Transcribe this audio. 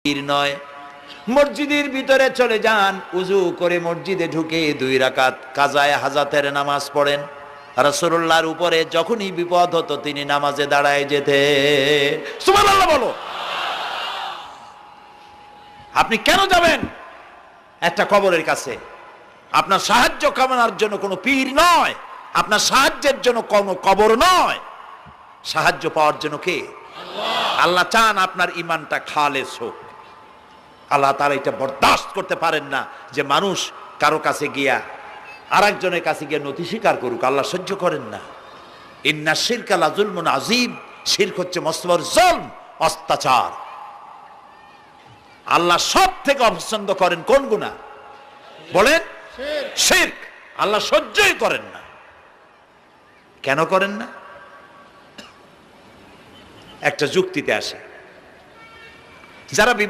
নয়। মসজিদের ভিতরে চলে যান, উজু করে মসজিদে ঢুকে 2 রাকাত কাজায়ে হাজাতের নামাজ পড়েন। রাসূলুল্লাহর উপরে যখনই বিপদ হতো তিনি নামাজে দাঁড়ায় যেতেন। সুবহানাল্লাহ বলো। আপনি কেন যাবেন একটা কবরের কাছে? আপনার সাহায্য কামনার জন্য কোনো পীর নয়, আপনার সাহায্যের জন্য কোনো কবর নয়, সাহায্য পাওয়ার জন্য কে? আল্লাহ চান আপনার ঈমানটা খালেস হোক। আল্লাহ তাআলা এটা বরদাস্ত করতে পারেন না যে মানুষ কারো কাছে গিয়া আরেকজনের কাছে গিয়ে নথি স্বীকার করুক। আল্লাহ সহ্য করেন না। ইন্না শিরকা লাযুলমুন আযীম, শিরক হচ্ছে মস্ত বড় জুলম, অত্যাচার। আল্লাহ সব থেকে অপছন্দ করেন কোন গুনাহ বলেন? শিরক। আল্লাহ সহ্যই করেন না। কেন করেন না? একটা যুক্তিতে আসে। যারা বিবাহ